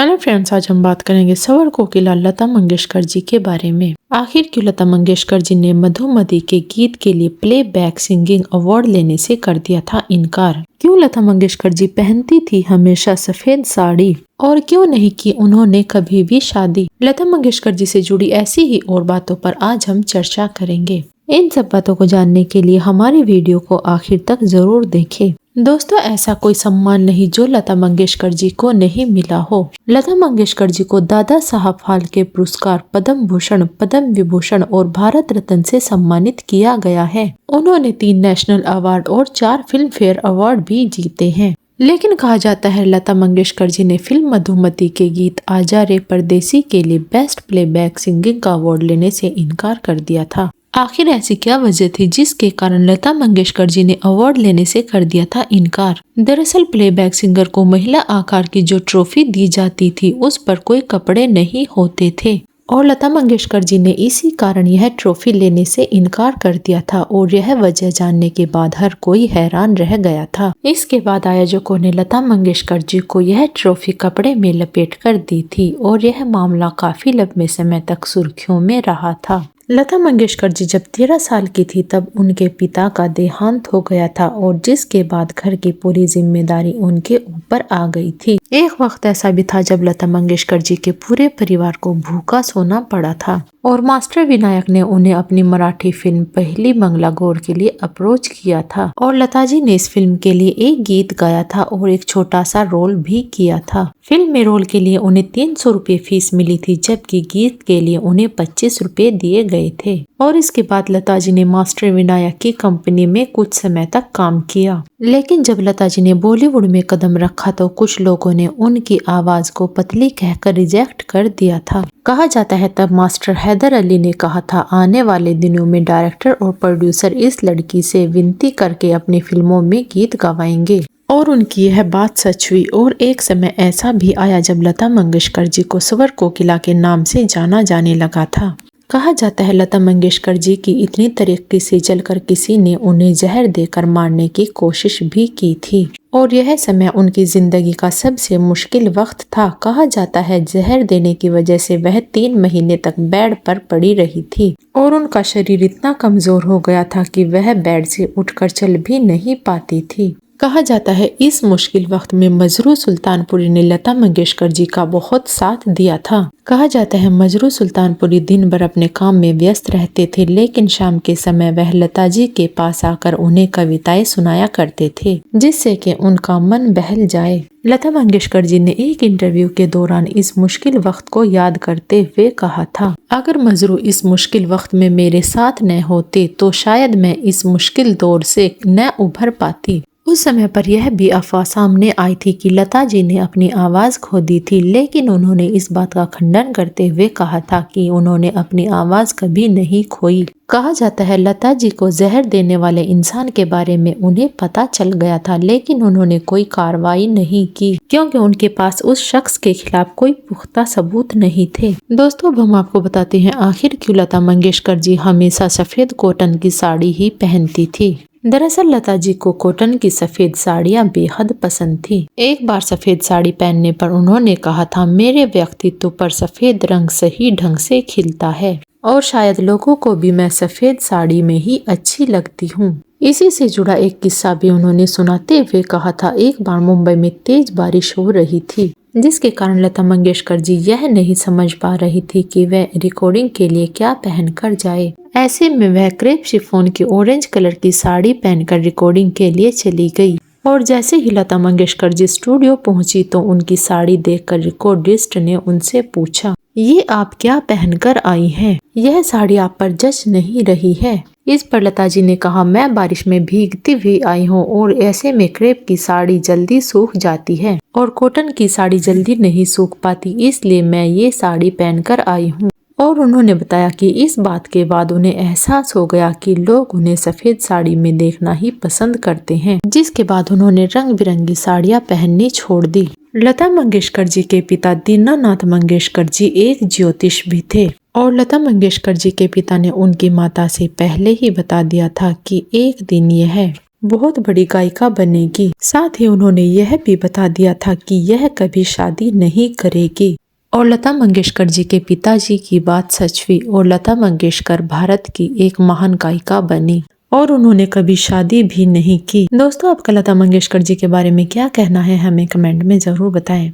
Hello friends, आज हम बात करेंगे स्वर कोकिला लता मंगेशकर जी के बारे में। आखिर क्यों लता मंगेशकर जी ने मधुमती के गीत के लिए प्लेबैक सिंगिंग अवार्ड लेने से कर दिया था इनकार? क्यों लता मंगेशकर जी पहनती थी हमेशा सफेद साड़ी और क्यों नहीं की उन्होंने कभी भी शादी? लता मंगेशकर जी से जुड़ी ऐसी ही और बातों पर आज हम चर्चा करेंगे। इन सब बातों को जानने के लिए हमारी वीडियो को आखिर तक जरूर देखें। दोस्तों, ऐसा कोई सम्मान नहीं जो लता मंगेशकर जी को नहीं मिला हो। लता मंगेशकर जी को दादा साहब फाल्के पुरस्कार, पद्म भूषण, पद्म विभूषण और भारत रत्न से सम्मानित किया गया है। उन्होंने 3 नेशनल अवार्ड और 4 फिल्म फेयर अवार्ड भी जीते हैं। लेकिन कहा जाता है लता मंगेशकर जी ने फिल्म मधुमती के गीत आजा रे परदेसी के लिए बेस्ट प्लेबैक सिंगिंग का अवार्ड लेने से इनकार कर दिया था। आखिर ऐसी क्या वजह थी जिसके कारण लता मंगेशकर जी ने अवार्ड लेने से कर दिया था इनकार? दरअसल प्लेबैक सिंगर को महिला आकार की जो ट्रॉफी दी जाती थी उस पर कोई कपड़े नहीं होते थे और लता मंगेशकर जी ने इसी कारण यह ट्रॉफी लेने से इनकार कर दिया था और यह वजह जानने के बाद हर कोई हैरान रह गया था। इसके बाद आयोजकों ने लता मंगेशकर जी को यह ट्रॉफी कपड़े में लपेट कर दी थी और यह मामला काफी लंबे समय तक सुर्खियों में रहा था। लता मंगेशकर जी जब 13 साल की थी तब उनके पिता का देहांत हो गया था और जिसके बाद घर की पूरी जिम्मेदारी उनके ऊपर आ गई थी। एक वक्त ऐसा भी था जब लता मंगेशकर जी के पूरे परिवार को भूखा सोना पड़ा था और मास्टर विनायक ने उन्हें अपनी मराठी फिल्म पहली मंगला गौर के लिए अप्रोच किया था और लता जी ने इस फिल्म के लिए एक गीत गाया था और एक छोटा सा रोल भी किया था। फिल्म में रोल के लिए उन्हें 300 रुपये फीस मिली थी, जबकि गीत के लिए उन्हें 25 रुपये दिए गए थे। और इसके बाद लता जी ने मास्टर विनायक की कंपनी में कुछ समय तक काम किया। लेकिन जब लता जी ने बॉलीवुड में कदम रखा तो कुछ लोगों ने उनकी आवाज को पतली कहकर रिजेक्ट कर दिया था। कहा जाता है तब मास्टर हैदर अली ने कहा था आने वाले दिनों में डायरेक्टर और प्रोड्यूसर इस लड़की से विनती करके अपनी फिल्मों में गीत गवाएंगे और उनकी यह बात सच हुई। और एक समय ऐसा भी आया जब लता मंगेशकर जी को स्वर कोकिला के नाम से जाना जाने लगा था। कहा जाता है लता मंगेशकर जी की इतनी तरीके से जलकर किसी ने उन्हें जहर देकर मारने की कोशिश भी की थी और यह समय उनकी जिंदगी का सबसे मुश्किल वक्त था। कहा जाता है जहर देने की वजह से वह 3 महीने तक बेड पर पड़ी रही थी और उनका शरीर इतना कमजोर हो गया था कि वह बेड से उठकर चल भी नहीं पाती थी। कहा जाता है इस मुश्किल वक्त में मजरू सुल्तानपुरी ने लता मंगेशकर जी का बहुत साथ दिया था। कहा जाता है मजरू सुल्तानपुरी दिन भर अपने काम में व्यस्त रहते थे, लेकिन शाम के समय वह लता जी के पास आकर उन्हें कविताएं सुनाया करते थे जिससे कि उनका मन बहल जाए। लता मंगेशकर जी ने एक इंटरव्यू के दौरान इस मुश्किल वक्त को याद करते हुए कहा था, अगर मजरू इस मुश्किल वक्त में मेरे साथ न होते तो शायद मैं इस मुश्किल दौर से न उभर पाती। उस समय पर यह भी अफवाह सामने आई थी कि लता जी ने अपनी आवाज खो दी थी, लेकिन उन्होंने इस बात का खंडन करते हुए कहा था कि उन्होंने अपनी आवाज कभी नहीं खोई। कहा जाता है लता जी को जहर देने वाले इंसान के बारे में उन्हें पता चल गया था, लेकिन उन्होंने कोई कार्रवाई नहीं की क्योंकि उनके पास उस शख्स के खिलाफ कोई पुख्ता सबूत नहीं थे। दोस्तों, अब हम आपको बताते हैं आखिर क्यों लता मंगेशकर जी हमेशा सफेद कॉटन की साड़ी ही पहनती थी। दरअसल लता जी को कॉटन की सफेद साड़ियाँ बेहद पसंद थी। एक बार सफेद साड़ी पहनने पर उन्होंने कहा था, मेरे व्यक्तित्व पर सफेद रंग सही ढंग से खिलता है और शायद लोगों को भी मैं सफेद साड़ी में ही अच्छी लगती हूँ। इसी से जुड़ा एक किस्सा भी उन्होंने सुनाते हुए कहा था, एक बार मुंबई में तेज बारिश हो रही थी जिसके कारण लता मंगेशकर जी यह नहीं समझ पा रही थी कि वह रिकॉर्डिंग के लिए क्या पहनकर जाए। ऐसे में वह क्रेप शिफॉन की ऑरेंज कलर की साड़ी पहनकर रिकॉर्डिंग के लिए चली गई और जैसे ही लता मंगेशकर जी स्टूडियो पहुंची तो उनकी साड़ी देखकर रिकॉर्डिस्ट ने उनसे पूछा, ये आप क्या पहनकर आई हैं? यह साड़ी आप पर जच नहीं रही है। इस पर लता जी ने कहा, मैं बारिश में भीगती हुई आई हूँ और ऐसे में क्रेप की साड़ी जल्दी सूख जाती है और कॉटन की साड़ी जल्दी नहीं सूख पाती, इसलिए मैं ये साड़ी पहनकर आई हूँ। और उन्होंने बताया कि इस बात के बाद उन्हें एहसास हो गया कि लोग उन्हें सफेद साड़ी में देखना ही पसंद करते हैं, जिसके बाद उन्होंने रंग बिरंगी साड़ियाँ पहननी छोड़ दी। लता मंगेशकर जी के पिता दीनानाथ मंगेशकर जी एक ज्योतिष भी थे और लता मंगेशकर जी के पिता ने उनकी माता से पहले ही बता दिया था कि एक दिन यह बहुत बड़ी गायिका बनेगी। साथ ही उन्होंने यह भी बता दिया था कि यह कभी शादी नहीं करेगी। और लता मंगेशकर जी के पिताजी की बात सच हुई और लता मंगेशकर भारत की एक महान गायिका बनी और उन्होंने कभी शादी भी नहीं की। दोस्तों, आपका लता मंगेशकर जी के बारे में क्या कहना है, हमें कमेंट में जरूर बताएं।